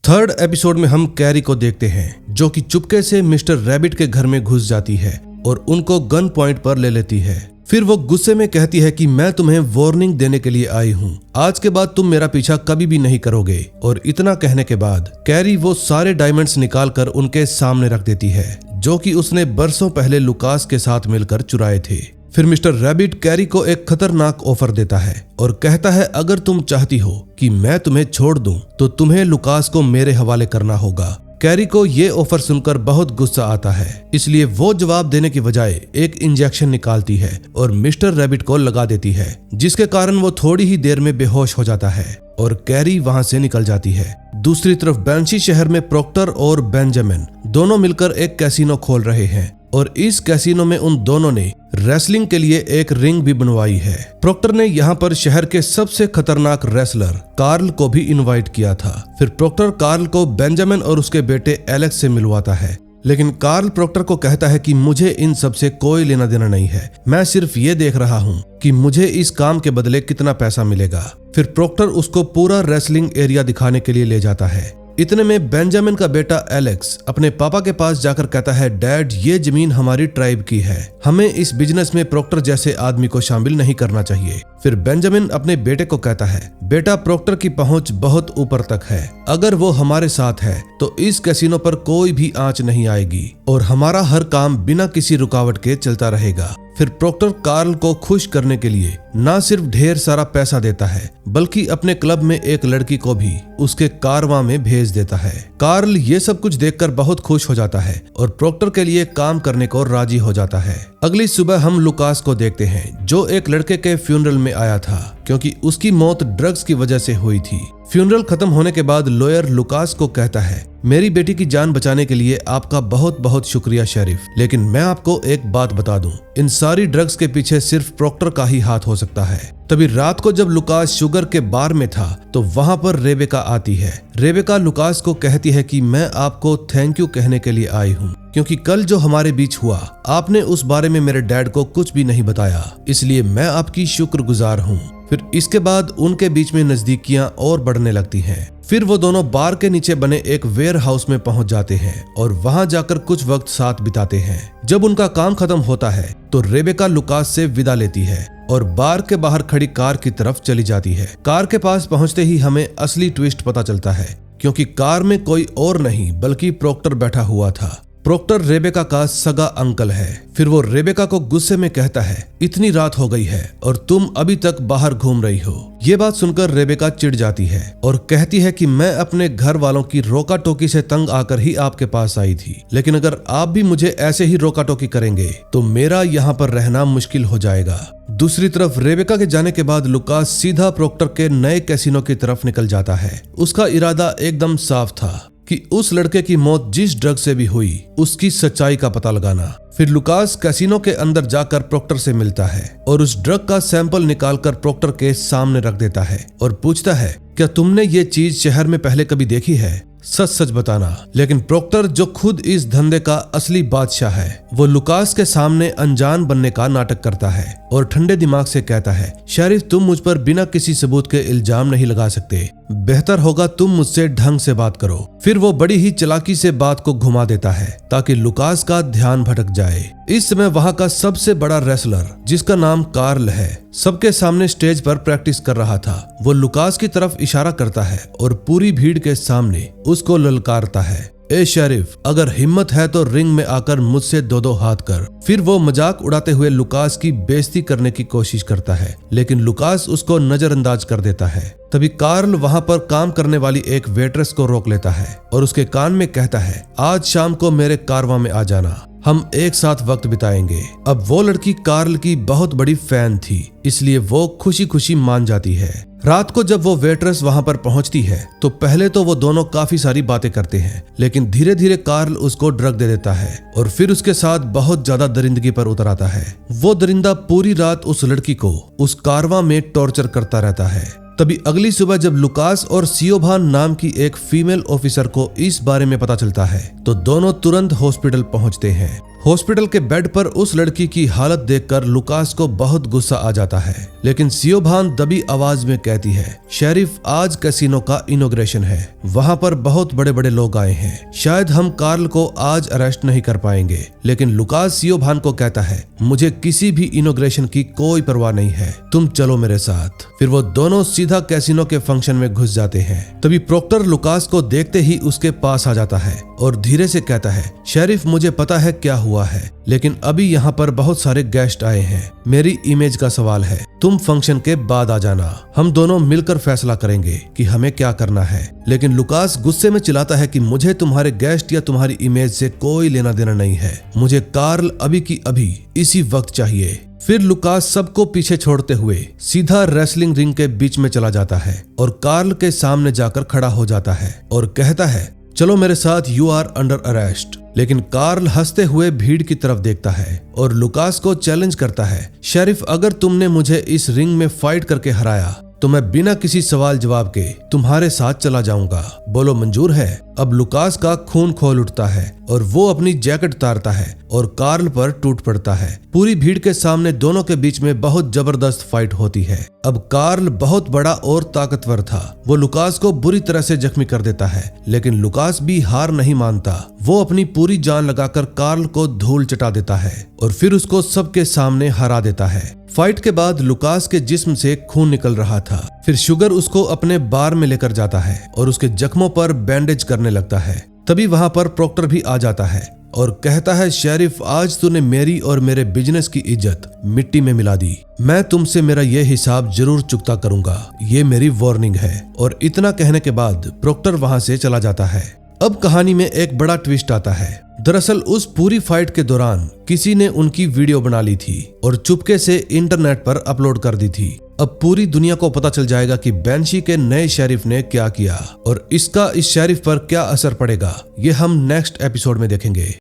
थर्ड एपिसोड में हम कैरी को देखते हैं जो कि चुपके से मिस्टर रैबिट के घर में घुस जाती है और उनको गन पॉइंट पर ले लेती है। फिर वो गुस्से में कहती है कि मैं तुम्हें वार्निंग देने के लिए आई हूँ, आज के बाद तुम मेरा पीछा कभी भी नहीं करोगे। और इतना कहने के बाद कैरी वो सारे डायमंड्स निकाल कर उनके सामने रख देती है जो कि उसने बरसों पहले लुकास के साथ मिलकर चुराए थे। फिर मिस्टर रैबिट कैरी को एक खतरनाक ऑफर देता है और कहता है, अगर तुम चाहती हो कि मैं तुम्हें छोड़ दूं तो तुम्हें लुकास को मेरे हवाले करना होगा। कैरी को ये ऑफर सुनकर बहुत गुस्सा आता है, इसलिए वो जवाब देने की बजाय एक इंजेक्शन निकालती है और मिस्टर रैबिट को लगा देती है, जिसके कारण वो थोड़ी ही देर में बेहोश हो जाता है और कैरी वहां से निकल जाती है। दूसरी तरफ बैंशी शहर में प्रोक्टर और बेंजामिन दोनों मिलकर एक कैसीनो खोल रहे हैं और इस कैसीनो में उन दोनों ने रेसलिंग के लिए एक रिंग भी बनवाई है। प्रोक्टर ने यहाँ पर शहर के सबसे खतरनाक रेसलर कार्ल को भी इनवाइट किया था। फिर प्रोक्टर कार्ल को बेंजामिन और उसके बेटे एलेक्स से मिलवाता है, लेकिन कार्ल प्रोक्टर को कहता है कि मुझे इन सब से कोई लेना देना नहीं है, मैं सिर्फ ये देख रहा हूँ कि मुझे इस काम के बदले कितना पैसा मिलेगा। फिर प्रोक्टर उसको पूरा रेसलिंग एरिया दिखाने के लिए ले जाता है इतने में बेंजामिन का बेटा एलेक्स अपने पापा के पास जाकर कहता है, डैड ये जमीन हमारी ट्राइब की है, हमें इस बिजनेस में प्रोक्टर जैसे आदमी को शामिल नहीं करना चाहिए। फिर बेंजामिन अपने बेटे को कहता है, बेटा प्रोक्टर की पहुंच बहुत ऊपर तक है, अगर वो हमारे साथ है तो इस कैसीनो पर कोई भी आंच नहीं आएगी और हमारा हर काम बिना किसी रुकावट के चलता रहेगा। फिर प्रोक्टर कार्ल को खुश करने के लिए न सिर्फ ढेर सारा पैसा देता है बल्कि अपने क्लब में एक लड़की को भी उसके कारवां में भेज देता है। कार्ल ये सब कुछ देखकर बहुत खुश हो जाता है और प्रोक्टर के लिए काम करने को राजी हो जाता है। अगली सुबह हम लुकास को देखते हैं जो एक लड़के के फ्यूनरल में आया था क्योंकि उसकी मौत ड्रग्स की वजह से हुई थी। फ्यूनरल खत्म होने के बाद लॉयर लुकास को कहता है, मेरी बेटी की जान बचाने के लिए आपका बहुत बहुत शुक्रिया शेरिफ, लेकिन मैं आपको एक बात बता दूं, इन सारी ड्रग्स के पीछे सिर्फ प्रोक्टर का ही हाथ हो सकता है। तभी रात को जब लुकास शुगर के बार में था तो वहां पर रेबेका आती है। रेबेका लुकास को कहती है कि मैं आपको थैंक यू कहने के लिए आई हूँ क्योंकि कल जो हमारे बीच हुआ आपने उस बारे में मेरे डैड को कुछ भी नहीं बताया, इसलिए मैं आपकी शुक्रगुजार हूँ। फिर इसके बाद उनके बीच में नजदीकियां और बढ़ने लगती हैं। फिर वो दोनों बार के नीचे बने एक वेयर हाउस में पहुंच जाते हैं और वहां जाकर कुछ वक्त साथ बिताते हैं। जब उनका काम खत्म होता है तो रेबेका लुकास से विदा लेती है और बार के बाहर खड़ी कार की तरफ चली जाती है। कार के पास पहुंचते ही हमें असली ट्विस्ट पता चलता है क्योंकि कार में कोई और नहीं बल्कि प्रोक्टर बैठा हुआ था। प्रोक्टर रेबेका का सगा अंकल है। फिर वो रेबेका को गुस्से में कहता है, इतनी रात हो गई है और तुम अभी तक बाहर घूम रही हो। ये बात सुनकर रेबेका चिढ़ जाती है और कहती है कि मैं अपने घर वालों की रोका टोकी से तंग आकर ही आपके पास आई थी, लेकिन अगर आप भी मुझे ऐसे ही रोका टोकी करेंगे तो मेरा यहाँ पर रहना मुश्किल हो जाएगा। दूसरी तरफ रेबेका के जाने के बाद लुकास सीधा प्रोक्टर के नए कैसीनो की तरफ निकल जाता है। उसका इरादा एकदम साफ था कि उस लड़के की मौत जिस ड्रग से भी हुई उसकी सच्चाई का पता लगाना। फिर लुकास कैसीनो के अंदर जाकर प्रोक्टर से मिलता है और उस ड्रग का सैंपल निकालकर प्रोक्टर के सामने रख देता है और पूछता है, क्या तुमने ये चीज शहर में पहले कभी देखी है? सच सच बताना। लेकिन प्रोक्टर जो खुद इस धंधे का असली बादशाह है वो लुकास के सामने अनजान बनने का नाटक करता है और ठंडे दिमाग से कहता है, शेरिफ तुम मुझ पर बिना किसी सबूत के इल्जाम नहीं लगा सकते, बेहतर होगा तुम मुझसे ढंग से बात करो। फिर वो बड़ी ही चालाकी से बात को घुमा देता है ताकि लुकास का ध्यान भटक जाए। इस समय वहां का सबसे बड़ा रेसलर जिसका नाम कार्ल है सबके सामने स्टेज पर प्रैक्टिस कर रहा था। वो लुकास की तरफ इशारा करता है और पूरी भीड़ के सामने उसको ललकारता है, ए शेरिफ अगर हिम्मत है तो रिंग में आकर मुझसे दो दो हाथ कर। फिर वो मजाक उड़ाते हुए लुकास की बेइज्जती करने की कोशिश करता है लेकिन लुकास उसको नजरअंदाज कर देता है। तभी कार्ल वहां पर काम करने वाली एक वेट्रेस को रोक लेता है और उसके कान में कहता है, आज शाम को मेरे कारवां में आ जाना, हम एक साथ वक्त बिताएंगे। अब वो लड़की कार्ल की बहुत बड़ी फैन थी इसलिए वो खुशी खुशी मान जाती है। रात को जब वो वेट्रेस वहां पर पहुंचती है तो पहले तो वो दोनों काफी सारी बातें करते हैं लेकिन धीरे धीरे कार्ल उसको ड्रग दे देता है और फिर उसके साथ बहुत ज्यादा दरिंदगी पर उतर आता है। वो दरिंदा पूरी रात उस लड़की को उस कारवां में टॉर्चर करता रहता है। तभी अगली सुबह जब लुकास और सियोभान नाम की एक फीमेल ऑफिसर को इस बारे में पता चलता है तो दोनों तुरंत हॉस्पिटल पहुंचते हैं। हॉस्पिटल के बेड पर उस लड़की की हालत देखकर लुकास को बहुत गुस्सा आ जाता है लेकिन सियोभान दबी आवाज में कहती है, शेरिफ आज कैसीनो का इनॉग्रेशन है, वहां पर बहुत बड़े बड़े लोग आए हैं, शायद हम कार्ल को आज अरेस्ट नहीं कर पाएंगे। लेकिन लुकास सियोभान को कहता है, मुझे किसी भी इनॉग्रेशन की कोई परवाह नहीं है, तुम चलो मेरे साथ। फिर वो दोनों सीधा कैसीनो के फंक्शन में घुस जाते हैं। तभी प्रोक्टर लुकास को देखते ही उसके पास आ जाता है और धीरे से कहता है, शेरिफ मुझे पता है क्या हुआ है लेकिन अभी यहाँ पर बहुत सारे गेस्ट आए हैं, मेरी इमेज का सवाल है, तुम फंक्शन के बाद आ जाना, हम दोनों मिलकर फैसला करेंगे कि हमें क्या करना है। लेकिन लुकास गुस्से में चिल्लाता है कि मुझे तुम्हारे गेस्ट या तुम्हारी इमेज से कोई लेना देना नहीं है, मुझे कार्ल अभी की अभी इसी वक्त चाहिए। फिर लुकास सबको पीछे छोड़ते हुए सीधा रेसलिंग रिंग के बीच में चला जाता है और कार्ल के सामने जाकर खड़ा हो जाता है और कहता है, चलो मेरे साथ, यू आर अंडर अरेस्ट। लेकिन कार्ल हंसते हुए भीड़ की तरफ देखता है और लुकास को चैलेंज करता है, शेरिफ अगर तुमने मुझे इस रिंग में फाइट करके हराया तो मैं बिना किसी सवाल जवाब के तुम्हारे साथ चला जाऊंगा, बोलो मंजूर है? अब लुकास का खून खौल उठता है और वो अपनी जैकेट उतारता है और कार्ल पर टूट पड़ता है। पूरी भीड़ के सामने दोनों के बीच में बहुत जबरदस्त फाइट होती है। अब कार्ल बहुत बड़ा और ताकतवर था। वो लुकास को बुरी तरह से जख्मी कर देता है, लेकिन लुकास भी हार नहीं मानता। वो अपनी पूरी जान लगाकर कार्ल को धूल चटा देता है और फिर उसको सबके सामने हरा देता है। फाइट के बाद लुकास के जिस्म से खून निकल रहा था। फिर शुगर उसको अपने बार में लेकर जाता है और उसके जख्मों पर बैंडेज करने लगता है। तभी वहां पर प्रॉक्टर भी आ जाता है और कहता है, शेरिफ, आज तूने मेरी और मेरे बिजनेस की इज्जत मिट्टी में मिला दी। मैं तुमसे मेरा ये हिसाब जरूर चुकता करूंगा। ये मेरी वार्निंग है। और इतना कहने के बाद प्रॉक्टर वहां से चला जाता है। अब कहानी में एक बड़ा ट्विस्ट आता है। दरअसल उस पूरी फाइट के दौरान किसी ने उनकी वीडियो बना ली थी और चुपके से इंटरनेट पर अपलोड कर दी थी। अब पूरी दुनिया को पता चल जाएगा कि बैंशी के नए शेरिफ ने क्या किया और इसका इस शेरिफ पर क्या असर पड़ेगा, ये हम नेक्स्ट एपिसोड में देखेंगे।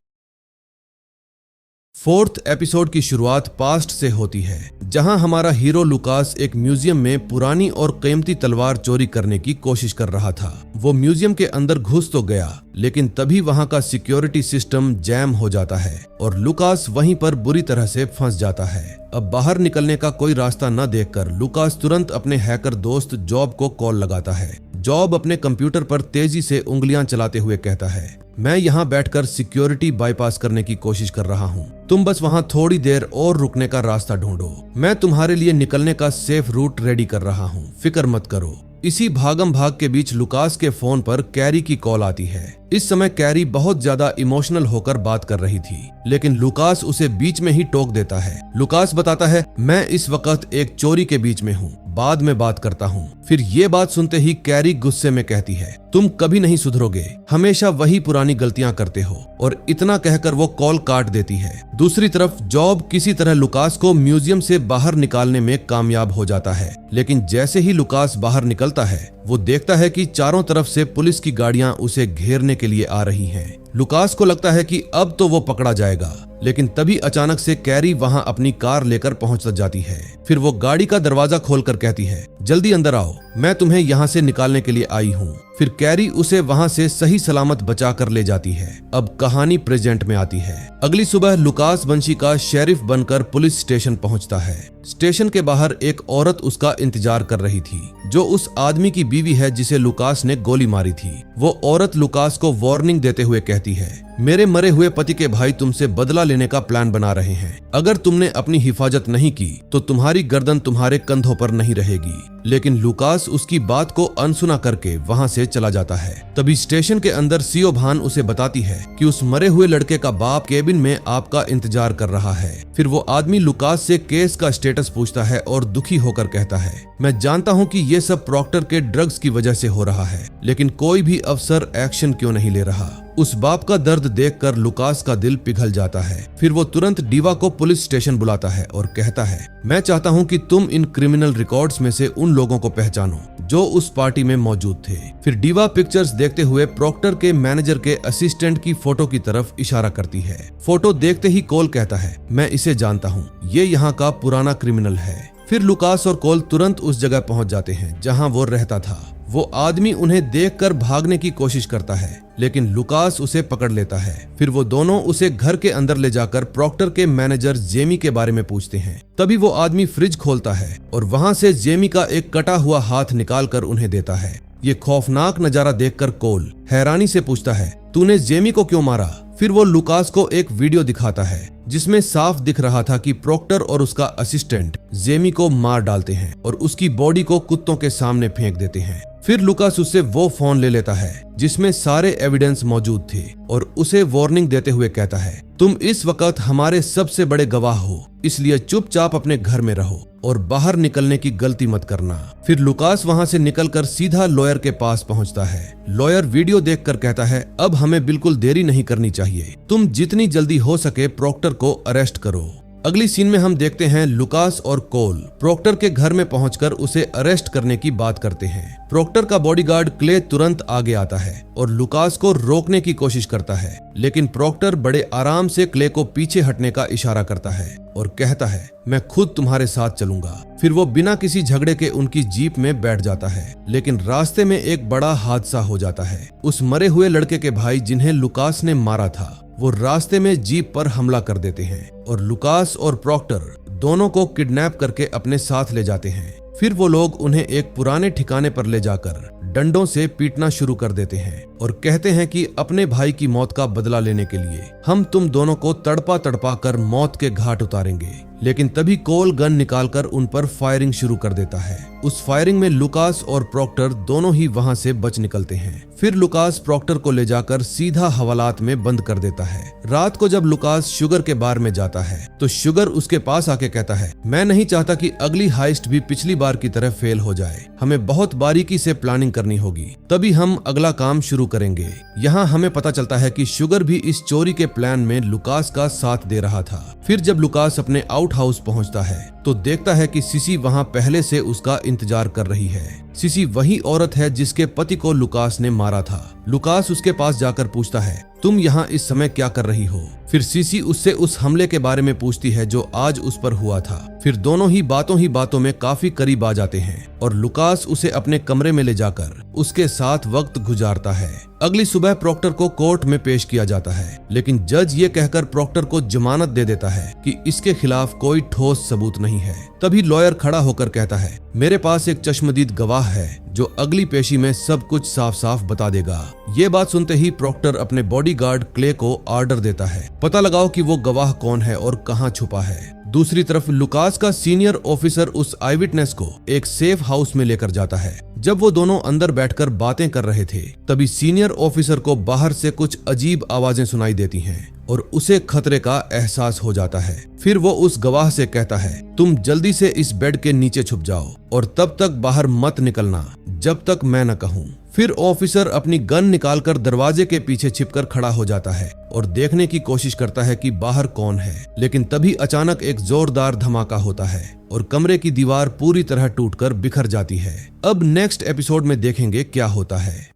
फोर्थ एपिसोड की शुरुआत पास्ट से होती है, जहां हमारा हीरो लुकास एक म्यूजियम में पुरानी और कीमती तलवार चोरी करने की कोशिश कर रहा था। वो म्यूजियम के अंदर घुस तो गया, लेकिन तभी वहां का सिक्योरिटी सिस्टम जैम हो जाता है और लुकास वहीं पर बुरी तरह से फंस जाता है। अब बाहर निकलने का कोई रास्ता न देखकर लुकास तुरंत अपने हैकर दोस्त जॉब को कॉल लगाता है। जॉब अपने कंप्यूटर पर तेजी से उंगलियां चलाते हुए कहता है, मैं यहाँ बैठकर सिक्योरिटी बाईपास करने की कोशिश कर रहा हूँ। तुम बस वहाँ थोड़ी देर और रुकने का रास्ता ढूंढो। मैं तुम्हारे लिए निकलने का सेफ रूट रेडी कर रहा हूँ, फिक्र मत करो। इसी भागम भाग के बीच लुकास के फोन पर कैरी की कॉल आती है। इस समय कैरी बहुत ज्यादा इमोशनल होकर बात कर रही थी, लेकिन लुकास उसे बीच में ही टोक देता है। लुकास बताता है, मैं इस वक्त एक चोरी के बीच में हूँ, बाद में बात करता हूँ। फिर ये बात सुनते ही कैरी गुस्से में कहती है, तुम कभी नहीं सुधरोगे, हमेशा वही पुरानी गलतियां करते हो। और इतना कहकर वो कॉल काट देती है। दूसरी तरफ जॉब किसी तरह लुकास को म्यूजियम से बाहर निकालने में कामयाब हो जाता है, लेकिन जैसे ही लुकास बाहर निकलता है, वो देखता है कि चारों तरफ से पुलिस की गाड़ियां उसे घेरने के लिए आ रही हैं। लुकास को लगता है कि अब तो वो पकड़ा जाएगा, लेकिन तभी अचानक से कैरी वहां अपनी कार लेकर पहुंच जाती है। फिर वो गाड़ी का दरवाजा खोलकर कहती है, जल्दी अंदर आओ, मैं तुम्हें यहाँ से निकालने के लिए आई हूँ। फिर कैरी उसे वहां से सही सलामत बचा कर ले जाती है। अब कहानी प्रेजेंट में आती है। अगली सुबह लुकास बंशी का शेरिफ बनकर पुलिस स्टेशन पहुंचता है। स्टेशन के बाहर एक औरत उसका इंतजार कर रही थी, जो उस आदमी की बीवी है जिसे लुकास ने गोली मारी थी। वो औरत लुकास को वार्निंग देते हुए कहती है, मेरे मरे हुए पति के भाई तुमसे बदला लेने का प्लान बना रहे हैं। अगर तुमने अपनी हिफाजत नहीं की तो तुम्हारी गर्दन तुम्हारे कंधों पर नहीं रहेगी। लेकिन लुकास उसकी बात को अनसुना करके वहां से चला जाता है। तभी स्टेशन के अंदर सीओ भान उसे बताती है कि उस मरे हुए लड़के का बाप केबिन में आपका इंतजार कर रहा है। फिर वो आदमी लुकास से केस का स्टेटस पूछता है और दुखी होकर कहता है, मैं जानता हूँ कि ये सब प्रॉक्टर के ड्रग्स की वजह से हो रहा है, लेकिन कोई भी अफसर एक्शन क्यों नहीं ले रहा। उस बाप का दर्द देखकर लुकास का दिल पिघल जाता है। फिर वो तुरंत डीवा को पुलिस स्टेशन बुलाता है और कहता है, मैं चाहता हूँ कि तुम इन क्रिमिनल रिकॉर्ड्स में से उन लोगों को पहचानो जो उस पार्टी में मौजूद थे। फिर डीवा पिक्चर्स देखते हुए प्रॉक्टर के मैनेजर के असिस्टेंट की फोटो की तरफ इशारा करती है। फोटो देखते ही कोल कहता है, मैं इसे जानता हूँ, ये यहाँ का पुराना क्रिमिनल है। फिर लुकास और कोल तुरंत उस जगह पहुंच जाते हैं जहां वो रहता था। वो आदमी उन्हें देखकर भागने की कोशिश करता है, लेकिन लुकास उसे पकड़ लेता है। फिर वो दोनों उसे घर के अंदर ले जाकर प्रॉक्टर के मैनेजर जेमी के बारे में पूछते हैं। तभी वो आदमी फ्रिज खोलता है और वहां से जेमी का एक कटा हुआ हाथ निकालकर उन्हें देता है। ये खौफनाक नजारा देखकर कोल हैरानी से पूछता है, तूने जेमी को क्यों मारा? फिर वो लुकास को एक वीडियो दिखाता है जिसमें साफ दिख रहा था कि प्रॉक्टर और उसका असिस्टेंट जेमी को मार डालते हैं और उसकी बॉडी को कुत्तों के सामने फेंक देते हैं। फिर लुकास उससे वो फोन ले लेता है जिसमें सारे एविडेंस मौजूद थे और उसे वार्निंग देते हुए कहता है, तुम इस वक्त हमारे सबसे बड़े गवाह हो, इसलिए चुपचाप अपने घर में रहो और बाहर निकलने की गलती मत करना। फिर लुकास वहां से निकलकर सीधा लॉयर के पास पहुंचता है। लॉयर वीडियो देखकर कहता है, अब हमें बिल्कुल देरी नहीं करनी चाहिए, तुम जितनी जल्दी हो सके प्रॉक्टर को अरेस्ट करो। अगली सीन में हम देखते हैं लुकास और कोल प्रोक्टर के घर में पहुंचकर उसे अरेस्ट करने की बात करते हैं। प्रोक्टर का बॉडीगार्ड क्ले तुरंत आगे आता है और लुकास को रोकने की कोशिश करता है, लेकिन प्रोक्टर बड़े आराम से क्ले को पीछे हटने का इशारा करता है और कहता है मैं खुद तुम्हारे साथ चलूंगा। फिर वो बिना किसी झगड़े के उनकी जीप में बैठ जाता है, लेकिन रास्ते में एक बड़ा हादसा हो जाता है। उस मरे हुए लड़के के भाई जिन्हें लुकास ने मारा था वो रास्ते में जीप पर हमला कर देते हैं और लुकास और प्रोक्टर दोनों को किडनैप करके अपने साथ ले जाते हैं। फिर वो लोग उन्हें एक पुराने ठिकाने पर ले जाकर डंडों से पीटना शुरू कर देते हैं और कहते हैं कि अपने भाई की मौत का बदला लेने के लिए हम तुम दोनों को तड़पा तड़पा कर मौत के घाट उतारेंगे। लेकिन तभी कोल गन निकालकर उन पर फायरिंग शुरू कर देता है। उस फायरिंग में लुकास और प्रोक्टर दोनों ही वहां से बच निकलते हैं। फिर लुकास प्रोक्टर को ले जाकर सीधा हवालात में बंद कर देता है। रात को जब लुकास शुगर के बार में जाता है तो शुगर उसके पास आके कहता है मैं नहीं चाहता कि अगली हाइस्ट भी पिछली बार की तरह फेल हो जाए, हमें बहुत बारीकी से प्लानिंग करनी होगी, तभी हम अगला काम शुरू करेंगे। यहाँ हमें पता चलता है कि शुगर भी इस चोरी के प्लान में लुकास का साथ दे रहा था। फिर जब लुकास अपने आउट हाउस पहुंचता है तो देखता है कि सिसी वहां पहले से उसका इंतजार कर रही है। सिसी वही औरत है जिसके पति को लुकास ने मारा था। लुकास उसके पास जाकर पूछता है तुम यहाँ इस समय क्या कर रही हो। फिर सिसी उससे उस हमले के बारे में पूछती है जो आज उस पर हुआ था। फिर दोनों ही बातों में काफी करीब आ जाते हैं और लुकास उसे अपने कमरे में ले जाकर उसके साथ वक्त गुजारता है। अगली सुबह प्रोक्टर को कोर्ट में पेश किया जाता है, लेकिन जज ये कहकर प्रोक्टर को जमानत दे देता है कि इसके खिलाफ कोई ठोस सबूत नहीं है। तभी लॉयर खड़ा होकर कहता है मेरे पास एक चश्मदीद गवाह है जो अगली पेशी में सब कुछ साफ साफ बता देगा। ये बात सुनते ही प्रोक्टर अपने बॉडीगार्ड क्ले को ऑर्डर देता है पता लगाओ कि वो गवाह कौन है और कहाँ छुपा है। दूसरी तरफ लुकास का सीनियर ऑफिसर उस आई विटनेस को एक सेफ हाउस में लेकर जाता है। जब वो दोनों अंदर बैठकर बातें कर रहे थे तभी सीनियर ऑफिसर को बाहर से कुछ अजीब आवाजें सुनाई देती हैं और उसे खतरे का एहसास हो जाता है। फिर वो उस गवाह से कहता है तुम जल्दी से इस बेड के नीचे छुप जाओ और तब तक बाहर मत निकलना जब तक मैं न कहूं। फिर ऑफिसर अपनी गन निकालकर दरवाजे के पीछे छिपकर खड़ा हो जाता है और देखने की कोशिश करता है कि बाहर कौन है, लेकिन तभी अचानक एक जोरदार धमाका होता है और कमरे की दीवार पूरी तरह टूटकर बिखर जाती है। अब नेक्स्ट एपिसोड में देखेंगे क्या होता है।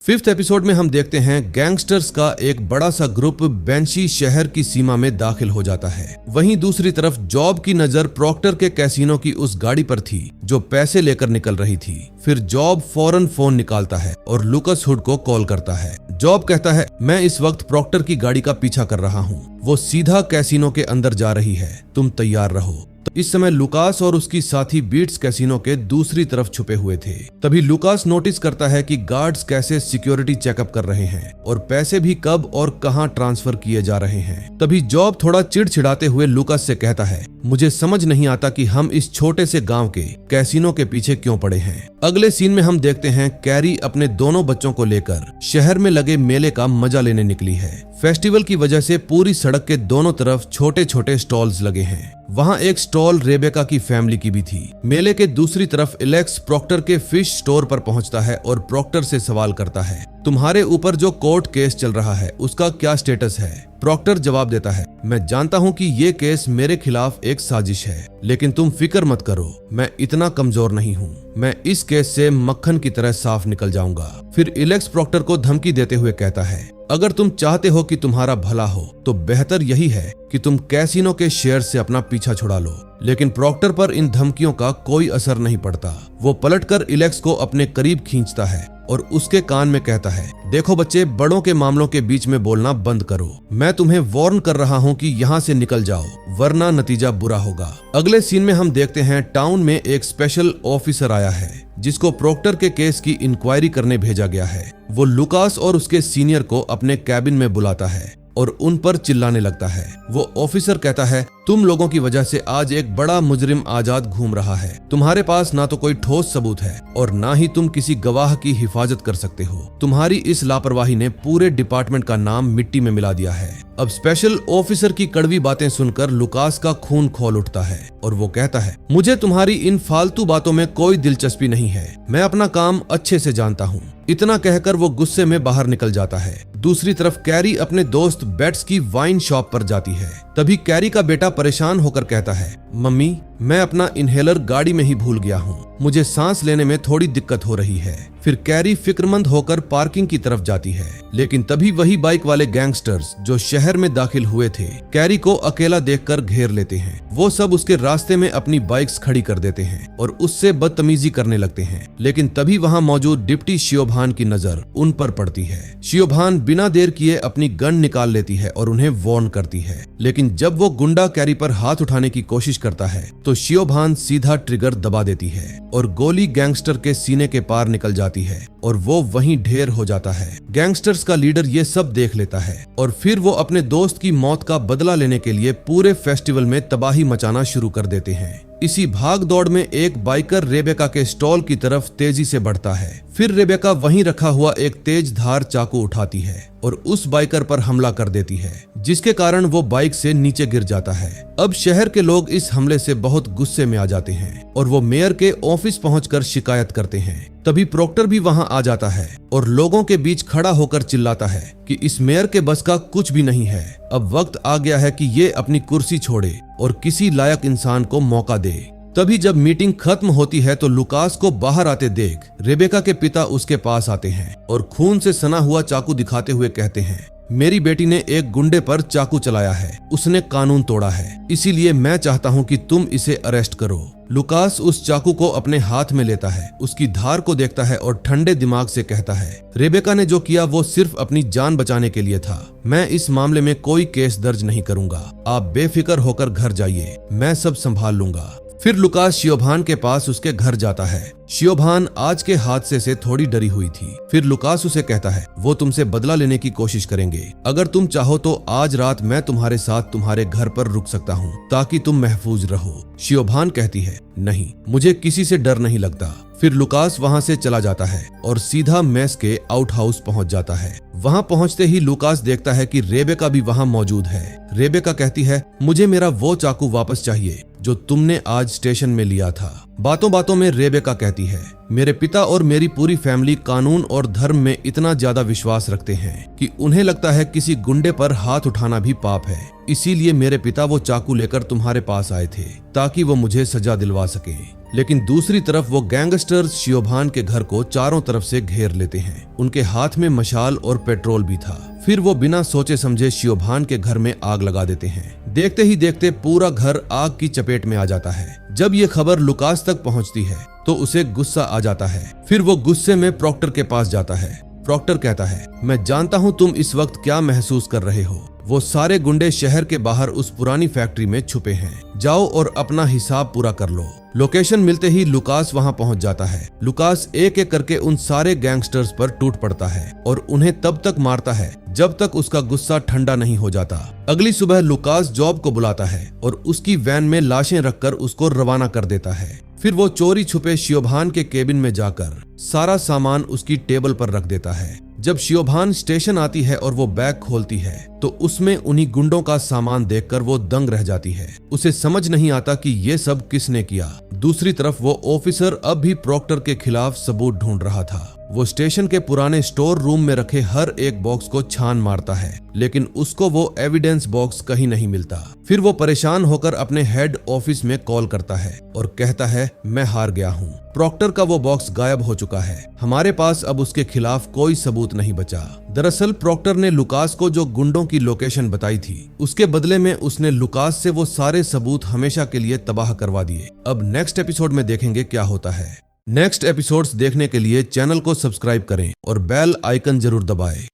5th एपिसोड में हम देखते हैं गैंगस्टर्स का एक बड़ा सा ग्रुप बेंशी शहर की सीमा में दाखिल हो जाता है। वहीं दूसरी तरफ जॉब की नजर प्रोक्टर के कैसीनो की उस गाड़ी पर थी जो पैसे लेकर निकल रही थी। फिर जॉब फौरन फोन निकालता है और लुकास हुड को कॉल करता है। जॉब कहता है मैं इस वक्त प्रोक्टर की गाड़ी का पीछा कर रहा हूँ, वो सीधा कैसीनो के अंदर जा रही है, तुम तैयार रहो। इस समय लुकास और उसकी साथी बीट्स कैसीनो के दूसरी तरफ छुपे हुए थे। तभी लुकास नोटिस करता है कि गार्ड्स कैसे सिक्योरिटी चेकअप कर रहे हैं और पैसे भी कब और कहां ट्रांसफर किए जा रहे हैं। तभी जॉब थोड़ा चिड़चिड़ाते हुए लुकास से कहता है मुझे समझ नहीं आता कि हम इस छोटे से गांव के कैसीनो के पीछे क्यों पड़े हैं। अगले सीन में हम देखते हैं कैरी अपने दोनों बच्चों को लेकर शहर में लगे मेले का मजा लेने निकली है। फेस्टिवल की वजह से पूरी सड़क के दोनों तरफ छोटे छोटे स्टॉल्स लगे हैं। वहाँ एक स्टॉल रेबेका की फैमिली की भी थी। मेले के दूसरी तरफ एलेक्स प्रोक्टर के फिश स्टोर पर पहुंचता है और प्रोक्टर से सवाल करता है तुम्हारे ऊपर जो कोर्ट केस चल रहा है उसका क्या स्टेटस है। प्रोक्टर जवाब देता है मैं जानता हूँ कि ये केस मेरे खिलाफ एक साजिश है, लेकिन तुम फिक्र मत करो, मैं इतना कमजोर नहीं हूँ, मैं इस केस से मक्खन की तरह साफ निकल जाऊंगा। फिर एलेक्स प्रोक्टर को धमकी देते हुए कहता है अगर तुम चाहते हो कि तुम्हारा भला हो तो बेहतर यही है कि तुम कैसीनो के शेयर से अपना पीछा छुड़ा लो। लेकिन प्रोक्टर पर इन धमकियों का कोई असर नहीं पड़ता। वो पलटकर एलेक्स को अपने करीब खींचता है और उसके कान में कहता है देखो बच्चे, बड़ों के मामलों के बीच में बोलना बंद करो। मैं तुम्हें वार्न कर रहा हूँ कि यहाँ से निकल जाओ वरना नतीजा बुरा होगा। अगले सीन में हम देखते हैं टाउन में एक स्पेशल ऑफिसर आया है जिसको प्रोक्टर के केस की इंक्वायरी करने भेजा गया है। वो लुकास और उसके सीनियर को अपने कैबिन में बुलाता है और उन पर चिल्लाने लगता है। वो ऑफिसर कहता है तुम लोगों की वजह से आज एक बड़ा मुजरिम आजाद घूम रहा है। तुम्हारे पास ना तो कोई ठोस सबूत है और ना ही तुम किसी गवाह की हिफाजत कर सकते हो। तुम्हारी इस लापरवाही ने पूरे डिपार्टमेंट का नाम मिट्टी में मिला दिया है। अब स्पेशल ऑफिसर की कड़वी बातें सुनकर लुकास का खून खोल उठता है और वो कहता है, मुझे तुम्हारी इन फालतू बातों में कोई दिलचस्पी नहीं है, मैं अपना काम अच्छे से जानता हूँ। इतना कहकर वो गुस्से में बाहर निकल जाता है। दूसरी तरफ कैरी अपने दोस्त बेट्स की वाइन शॉप पर जाती है। तभी कैरी का बेटा परेशान होकर कहता है, मम्मी मैं अपना इनहेलर गाड़ी में ही भूल गया हूँ, मुझे सांस लेने में थोड़ी दिक्कत हो रही है। फिर कैरी फिक्रमंद होकर पार्किंग की तरफ जाती है, लेकिन तभी वही बाइक वाले गैंगस्टर्स जो शहर में दाखिल हुए थे कैरी को अकेला देखकर घेर लेते हैं। वो सब उसके रास्ते में अपनी बाइक्स खड़ी कर देते हैं और उससे बदतमीजी करने लगते हैं। लेकिन तभी वहां मौजूद डिप्टी शियोभान की नजर उन पर पड़ती है। शियोभान बिना देर किए अपनी गन निकाल लेती है और उन्हें वार्न करती है, लेकिन जब वो गुंडा कैरी पर हाथ उठाने की कोशिश करता है तो शियोभान सीधा ट्रिगर दबा देती है और गोली गैंगस्टर के सीने के पार निकल जाती है और वो वहीं ढेर हो जाता है। गैंगस्टर्स का लीडर ये सब देख लेता है और फिर वो अपने दोस्त की मौत का बदला लेने के लिए पूरे फेस्टिवल में तबाही मचाना शुरू कर देते हैं। इसी भाग दौड़ में एक बाइकर रेबेका के स्टॉल की तरफ तेजी से बढ़ता है। फिर रेबेका वहीं रखा हुआ एक तेज धार चाकू उठाती है और उस बाइकर पर हमला कर देती है, जिसके कारण वो बाइक से नीचे गिर जाता है। अब शहर के लोग इस हमले से बहुत गुस्से में आ जाते हैं और वो मेयर के ऑफिस पहुंचकर शिकायत करते हैं। तभी प्रोक्टर भी वहां आ जाता है और लोगों के बीच खड़ा होकर चिल्लाता है कि इस मेयर के बस का कुछ भी नहीं है, अब वक्त आ गया है कि ये अपनी कुर्सी छोड़े और किसी लायक इंसान को मौका दे। तभी जब मीटिंग खत्म होती है तो लुकास को बाहर आते देख रेबेका के पिता उसके पास आते हैं और खून से सना हुआ चाकू दिखाते हुए कहते हैं, मेरी बेटी ने एक गुंडे पर चाकू चलाया है, उसने कानून तोड़ा है, इसीलिए मैं चाहता हूं कि तुम इसे अरेस्ट करो। लुकास उस चाकू को अपने हाथ में लेता है, उसकी धार को देखता है और ठंडे दिमाग से कहता है, रेबेका ने जो किया वो सिर्फ अपनी जान बचाने के लिए था, मैं इस मामले में कोई केस दर्ज नहीं करूंगा, आप बेफिक्र होकर घर जाइए, मैं सब संभाल लूंगा। फिर लुकास शियोभान के पास उसके घर जाता है। शियोभान आज के हादसे से थोड़ी डरी हुई थी। फिर लुकास उसे कहता है, वो तुमसे बदला लेने की कोशिश करेंगे, अगर तुम चाहो तो आज रात मैं तुम्हारे साथ तुम्हारे घर पर रुक सकता हूँ ताकि तुम महफूज रहो। शियोभान कहती है, नहीं, मुझे किसी से डर नहीं लगता। फिर लुकास वहां से चला जाता है और सीधा मेस के आउट हाउस पहुंच जाता है। वहां पहुंचते ही लुकास देखता है कि रेबेका भी वहां मौजूद है। रेबेका कहती है, मुझे मेरा वो चाकू वापस चाहिए जो तुमने आज स्टेशन में लिया था। बातों बातों में रेबेका कहती है, मेरे पिता और मेरी पूरी फैमिली कानून और धर्म में इतना ज्यादा विश्वास रखते हैं कि उन्हें लगता है किसी गुंडे पर हाथ उठाना भी पाप है, इसीलिए मेरे पिता वो चाकू लेकर तुम्हारे पास आए थे ताकि वो मुझे सजा दिलवा सके। लेकिन दूसरी तरफ वो गैंगस्टर्स शियोभान के घर को चारों तरफ से घेर लेते हैं। उनके हाथ में मशाल और पेट्रोल भी था। फिर वो बिना सोचे समझे शियोभान के घर में आग लगा देते हैं। देखते ही देखते पूरा घर आग की चपेट में आ जाता है। जब ये खबर लुकास तक पहुंचती है तो उसे गुस्सा आ जाता है। फिर वो गुस्से में प्रॉक्टर के पास जाता है। प्रॉक्टर कहता है, मैं जानता हूँ तुम इस वक्त क्या महसूस कर रहे हो, वो सारे गुंडे शहर के बाहर उस पुरानी फैक्ट्री में छुपे हैं, जाओ और अपना हिसाब पूरा कर लो। लोकेशन मिलते ही लुकास वहां पहुंच जाता है। लुकास एक एक करके उन सारे गैंगस्टर्स पर टूट पड़ता है और उन्हें तब तक मारता है जब तक उसका गुस्सा ठंडा नहीं हो जाता। अगली सुबह लुकास जॉब को बुलाता है और उसकी वैन में लाशें रखकर उसको रवाना कर देता है। फिर वो चोरी छुपे शियोभान के केबिन में जाकर सारा सामान उसकी टेबल पर रख देता है। जब शियोभान स्टेशन आती है और वो बैग खोलती है तो उसमें उन्हीं गुंडों का सामान देखकर वो दंग रह जाती है। उसे समझ नहीं आता कि ये सब किसने किया। दूसरी तरफ वो ऑफिसर अब भी प्रॉक्टर के खिलाफ सबूत ढूंढ रहा था। वो स्टेशन के पुराने स्टोर रूम में रखे हर एक बॉक्स को छान मारता है, लेकिन उसको वो एविडेंस बॉक्स कहीं नहीं मिलता। फिर वो परेशान होकर अपने हेड ऑफिस में कॉल करता है और कहता है, मैं हार गया हूँ, प्रॉक्टर का वो बॉक्स गायब हो चुका है, हमारे पास अब उसके खिलाफ कोई सबूत नहीं बचा। दरअसल प्रॉक्टर ने लुकास को जो गुंडों की लोकेशन बताई थी, उसके बदले में उसने लुकास से वो सारे सबूत हमेशा के लिए तबाह करवा दिए। अब नेक्स्ट एपिसोड में देखेंगे क्या होता है। नेक्स्ट एपिसोड्स देखने के लिए चैनल को सब्सक्राइब करें और बेल आइकन जरूर दबाएं।